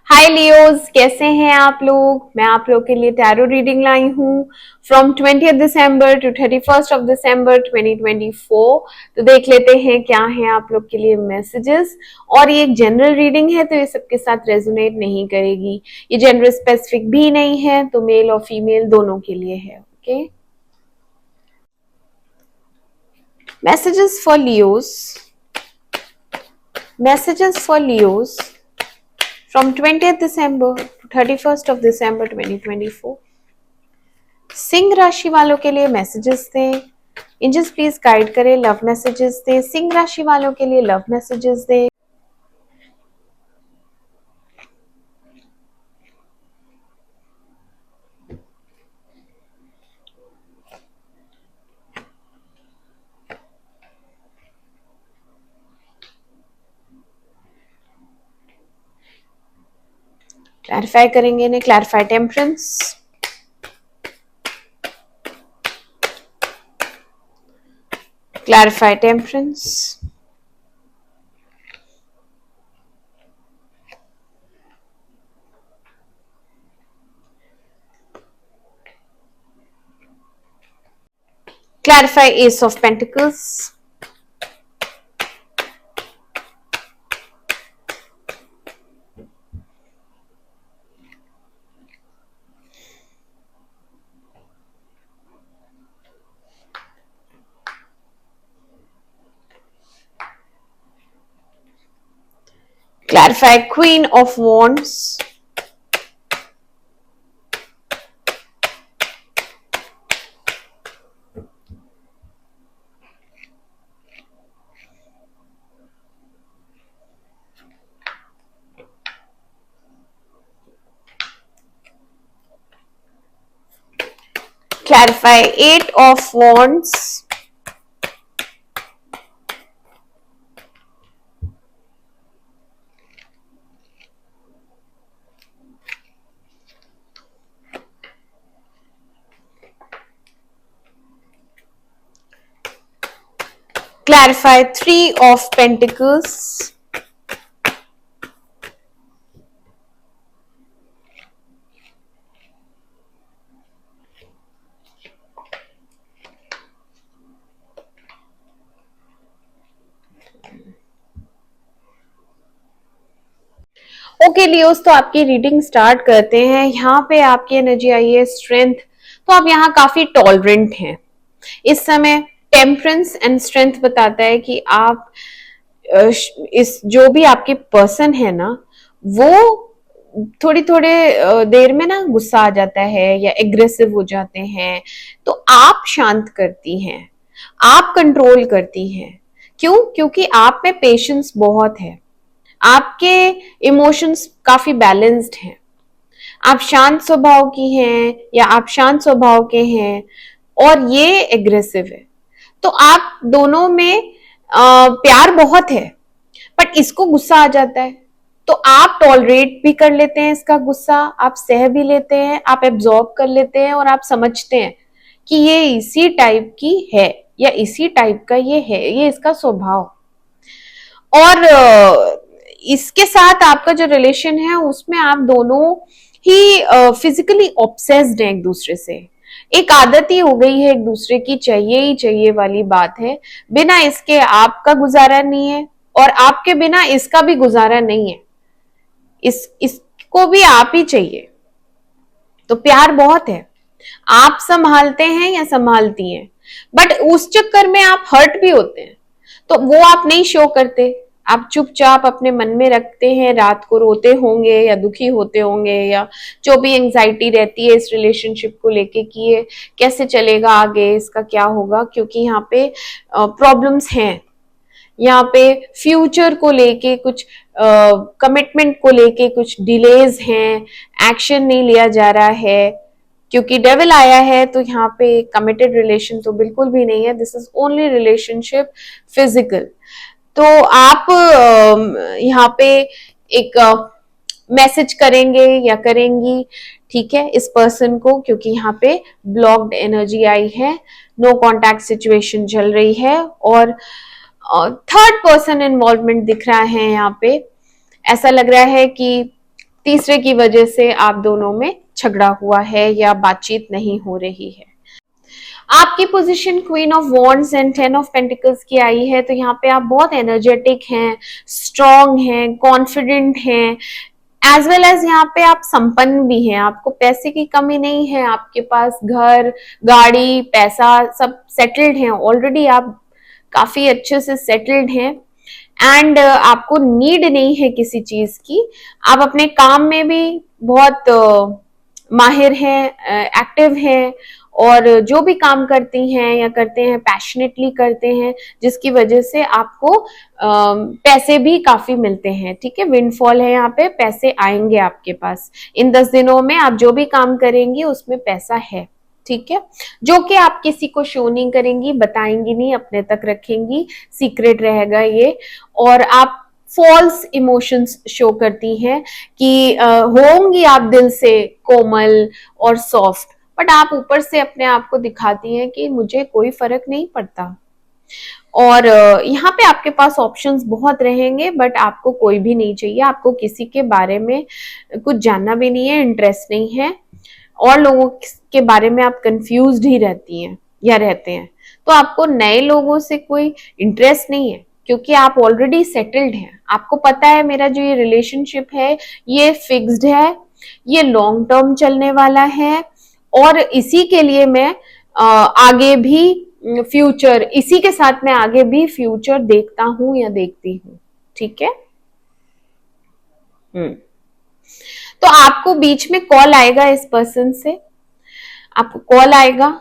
हाय Leos, कैसे हैं आप लोग। मैं आप लोग के लिए टैरो रीडिंग लाई हूँ फ्रॉम 20 दिसंबर टू 31 दिसंबर 2024। तो देख लेते हैं क्या है आप लोग के लिए मैसेजेस। और ये एक जनरल रीडिंग है तो ये सबके साथ रेजोनेट नहीं करेगी। ये जेंडर स्पेसिफिक भी नहीं है, तो मेल और फीमेल दोनों के लिए है। Okay, messages for Leos, messages for Leos from 20th December to 31st of December 2024। Singh राशि वालों के लिए मैसेजेस थे। एंजल्स प्लीज गाइड करें, लव मैसेजेस थे सिंह राशि वालों के लिए, लव मैसेजेस दे। क्लैरिफाई करेंगे इन्हें। Clarify temperance, clarify temperance, clarify Ace of Pentacles, clarify Queen of Wands, clarify Eight of Wands, clarify Three of Pentacles, okay Leos, तो आपकी रीडिंग स्टार्ट करते हैं। यहाँ पे आपकी एनर्जी आई है स्ट्रेंथ, तो आप यहाँ काफी टॉलरेंट हैं इस समय। टेम्परेंस एंड स्ट्रेंथ बताता है कि आप इस जो भी आपके पर्सन है ना, वो थोड़ी थोड़े देर में ना गुस्सा आ जाता है या एग्रेसिव हो जाते हैं, तो आप शांत करती हैं, आप कंट्रोल करती हैं। क्यों? क्योंकि आप में पेशेंस बहुत है, आपके इमोशंस काफी बैलेंस्ड हैं, आप शांत स्वभाव की हैं या आप शांत स्वभाव के हैं और ये एग्रेसिव है। तो आप दोनों में प्यार बहुत है, बट इसको गुस्सा आ जाता है तो आप टॉलरेट भी कर लेते हैं इसका गुस्सा, आप सह भी लेते हैं, आप एब्जॉर्ब कर लेते हैं और आप समझते हैं कि ये इसी टाइप की है या इसी टाइप का ये है, ये इसका स्वभाव। और इसके साथ आपका जो रिलेशन है उसमें आप दोनों ही फिजिकली ऑब्सेस्ड हैं एक दूसरे से। एक आदत ही हो गई है, एक दूसरे की चाहिए ही चाहिए वाली बात है। बिना इसके आपका गुजारा नहीं है और आपके बिना इसका भी गुजारा नहीं है। इसको भी आप ही चाहिए। तो प्यार बहुत है, आप संभालते हैं या संभालती हैं, बट उस चक्कर में आप हर्ट भी होते हैं, तो वो आप नहीं शो करते, आप चुपचाप अपने मन में रखते हैं। रात को रोते होंगे या दुखी होते होंगे या जो भी एंजाइटी रहती है इस रिलेशनशिप को लेके कि ये कैसे चलेगा आगे, इसका क्या होगा, क्योंकि यहाँ पे प्रॉब्लम्स हैं। यहाँ पे फ्यूचर को लेके कुछ कमिटमेंट को लेके कुछ डिलेज हैं, एक्शन नहीं लिया जा रहा है क्योंकि डेविल आया है। तो यहाँ पे कमिटेड रिलेशन तो बिल्कुल भी नहीं है, this is only relationship physical. तो आप यहाँ पे एक मैसेज करेंगे या करेंगी, ठीक है, इस पर्सन को, क्योंकि यहाँ पे ब्लॉक्ड एनर्जी आई है, नो कॉन्टैक्ट सिचुएशन चल रही है और थर्ड पर्सन इन्वॉल्वमेंट दिख रहा है। यहाँ पे ऐसा लग रहा है कि तीसरे की वजह से आप दोनों में झगड़ा हुआ है या बातचीत नहीं हो रही है। आपकी position queen of wands and 10 of pentacles की आई है, तो यहाँ पे आप बहुत एनर्जेटिक हैं, स्ट्रॉन्ग हैं, कॉन्फिडेंट हैं, एज वेल एज यहाँ पे आप संपन्न भी हैं, आपको पैसे की कमी नहीं है, आपके पास घर, गाड़ी, पैसा सब सेटल्ड है ऑलरेडी, आप काफी अच्छे से सेटल्ड हैं एंड आपको नीड नहीं है किसी चीज की। आप अपने काम में भी बहुत माहिर हैं, एक्टिव हैं और जो भी काम करती हैं या करते हैं पैशनेटली करते हैं, जिसकी वजह से आपको पैसे भी काफी मिलते हैं। ठीक है, विंडफॉल है, यहाँ पे पैसे आएंगे आपके पास इन 10 दिनों में। आप जो भी काम करेंगी उसमें पैसा है, ठीक है, जो कि आप किसी को शो नहीं करेंगी, बताएंगी नहीं, अपने तक रखेंगी, सीक्रेट रहेगा ये। और आप फॉल्स इमोशंस शो करती हैं कि होंगी आप दिल से कोमल और सॉफ्ट, बट आप ऊपर से अपने आप को दिखाती हैं कि मुझे कोई फर्क नहीं पड़ता। और यहाँ पे आपके पास ऑप्शंस बहुत रहेंगे, बट आपको कोई भी नहीं चाहिए, आपको किसी के बारे में कुछ जानना भी नहीं है, इंटरेस्ट नहीं है, और लोगों के बारे में आप कंफ्यूज्ड ही रहती हैं या रहते हैं, तो आपको नए लोगों से कोई इंटरेस्ट नहीं है क्योंकि आप ऑलरेडी सेटल्ड हैं। आपको पता है मेरा जो ये रिलेशनशिप है ये फिक्स्ड है, ये लॉन्ग टर्म चलने वाला है और इसी के लिए मैं आगे भी फ्यूचर, इसी के साथ मैं आगे भी फ्यूचर देखता हूं या देखती हूं। ठीक है, तो आपको बीच में कॉल आएगा इस पर्सन से, आपको कॉल आएगा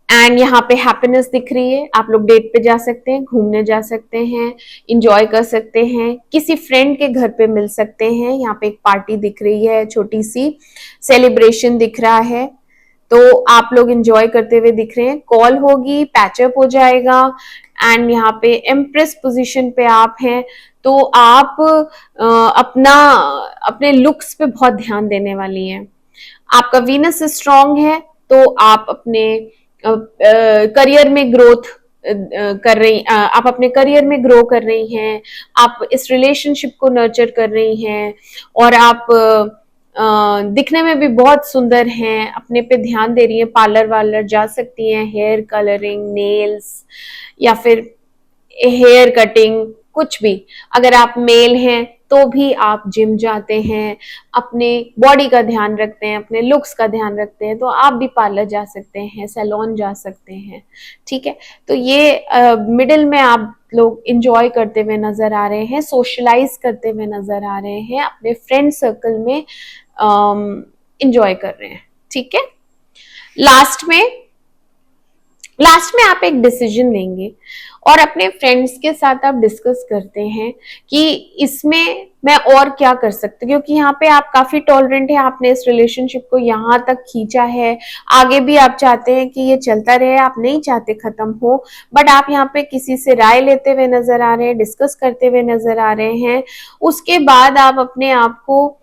एंड यहाँ पे हैप्पीनेस दिख रही है। आप लोग डेट पे जा सकते हैं, घूमने जा सकते हैं, इंजॉय कर सकते हैं, किसी फ्रेंड के घर पे मिल सकते हैं। यहाँ पे एक पार्टी दिख रही है, छोटी सी सेलिब्रेशन दिख रहा है, तो आप लोग इंजॉय करते हुए दिख रहे हैं। कॉल होगी, पैचअप हो जाएगा एंड यहाँ पे एम्प्रेस पोजीशन पे आप हैं, तो आप अपना अपने लुक्स पे बहुत ध्यान देने वाली हैं। आपका वीनस स्ट्रांग है, तो आप अपने करियर में ग्रोथ कर रही, आप अपने करियर में ग्रो कर रही हैं, आप इस रिलेशनशिप को नर्चर कर रही हैं और आप दिखने में भी बहुत सुंदर हैं, अपने पे ध्यान दे रही हैं, पार्लर वार्लर जा सकती हैं, हेयर कलरिंग, नेल्स या फिर हेयर कटिंग, कुछ भी। अगर आप मेल हैं तो भी आप जिम जाते हैं, अपने बॉडी का ध्यान रखते हैं, अपने लुक्स का ध्यान रखते हैं, तो आप भी पार्लर जा सकते हैं, सैलून जा सकते हैं। ठीक है, तो ये मिडिल में आप लोग इंजॉय करते हुए नजर आ रहे हैं, सोशलाइज करते हुए नजर आ रहे हैं, अपने फ्रेंड सर्कल में इंजॉय कर रहे हैं। ठीक है, लास्ट में आप एक डिसीजन लेंगे और अपने फ्रेंड्स के साथ आप डिस्कस करते हैं कि इसमें मैं और क्या कर सकती हूँ, क्योंकि यहाँ पे आप काफी टॉलरेंट हैं, आपने इस रिलेशनशिप को यहाँ तक खींचा है, आगे भी आप चाहते हैं कि ये चलता रहे, आप नहीं चाहते खत्म हो, बट आप यहाँ पे किसी से राय लेते हुए नजर आ रहे हैं, डिस्कस करते हुए नजर आ रहे हैं। उसके बाद आप अपने आप को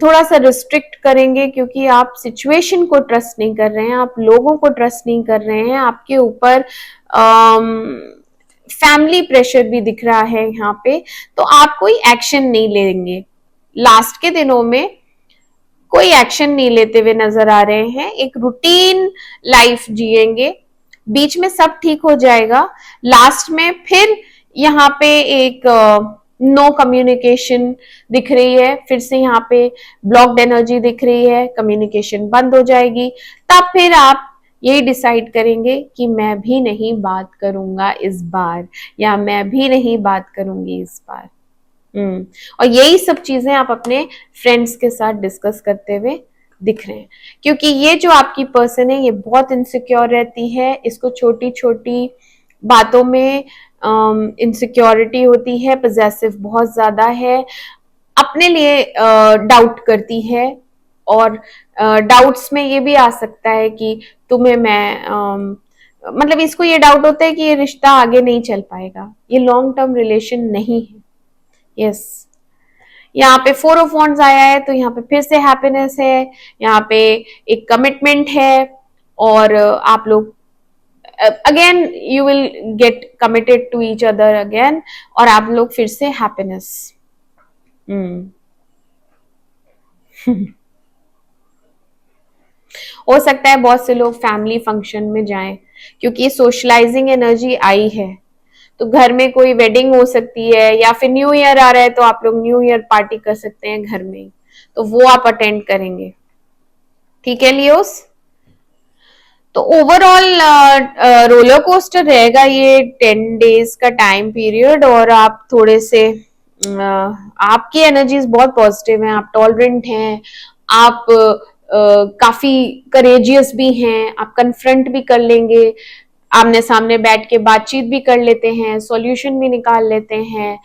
थोड़ा सा रिस्ट्रिक्ट करेंगे क्योंकि आप सिचुएशन को ट्रस्ट नहीं कर रहे हैं, आप लोगों को ट्रस्ट नहीं कर रहे हैं, आपके ऊपर फैमिली प्रेशर भी दिख रहा है यहाँ पे, तो आप कोई एक्शन नहीं लेंगे। लास्ट के दिनों में कोई एक्शन नहीं लेते हुए नजर आ रहे हैं, एक रूटीन लाइफ जिएंगे, बीच में सब ठीक हो जाएगा, लास्ट में फिर यहाँ पे एक नो कम्युनिकेशन दिख रही है, फिर से यहाँ पे ब्लॉक्ड एनर्जी दिख रही है, कम्युनिकेशन बंद हो जाएगी, तब फिर आप यही डिसाइड करेंगे कि मैं भी नहीं बात करूंगा इस बार, या मैं भी नहीं बात करूंगी इस बार। और यही सब चीजें आप अपने फ्रेंड्स के साथ डिस्कस करते हुए दिख रहे हैं, क्योंकि ये जो आपकी पर्सन है ये बहुत इनसिक्योर रहती है, इसको छोटी छोटी बातों में इनसिक्योरिटी होती है, पजेसिव बहुत ज्यादा है, अपने लिए डाउट करती है, और डाउट्स में ये भी आ सकता है कि तुम्हें मैं मतलब इसको ये डाउट होता है कि ये रिश्ता आगे नहीं चल पाएगा, ये लॉन्ग टर्म रिलेशन नहीं है। यस, यहाँ पे 4 ऑफ वॉन्ड्स आया है, तो यहाँ पे फिर से हैप्पीनेस है, यहाँ पे एक कमिटमेंट है, और आप लोग again you will get committed to each other again, और आप लोग फिर से हैप्पीनेस। हो सकता है बहुत से लोग फैमिली फंक्शन में जाएं, क्योंकि सोशलाइजिंग एनर्जी आई है। तो घर में कोई वेडिंग हो सकती है, या फिर न्यू ईयर आ रहा है तो आप लोग न्यू ईयर पार्टी कर सकते हैं घर में ही, तो वो आप अटेंड करेंगे। ठीक है लियोस। तो ओवरऑल रोलर कोस्टर रहेगा ये 10 डेज का टाइम पीरियड, और आप थोड़े से आपकी एनर्जीज बहुत पॉजिटिव हैं, आप टॉलरेंट हैं, आप काफी करेजियस भी हैं, आप कन्फ्रंट भी कर लेंगे, आमने सामने बैठ के बातचीत भी कर लेते हैं, सॉल्यूशन भी निकाल लेते हैं,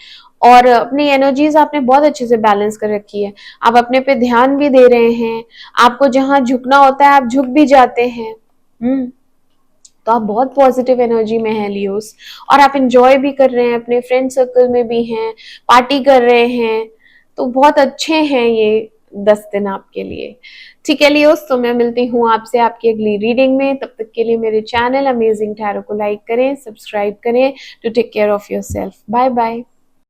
और अपनी एनर्जीज आपने बहुत अच्छे से बैलेंस कर रखी है। आप अपने पे ध्यान भी दे रहे हैं, आपको जहां झुकना होता है आप झुक भी जाते हैं। तो आप बहुत पॉजिटिव एनर्जी में हैं लियोस, और आप इंजॉय भी कर रहे हैं, अपने फ्रेंड सर्कल में भी हैं, पार्टी कर रहे हैं, तो बहुत अच्छे हैं ये 10 दिन आपके लिए। ठीक है लियोस, तो मैं मिलती हूँ आपसे आपकी अगली रीडिंग में। तब तक के लिए मेरे चैनल अमेजिंग टैरो को लाइक करें, सब्सक्राइब करें, to take care of your self. Bye bye.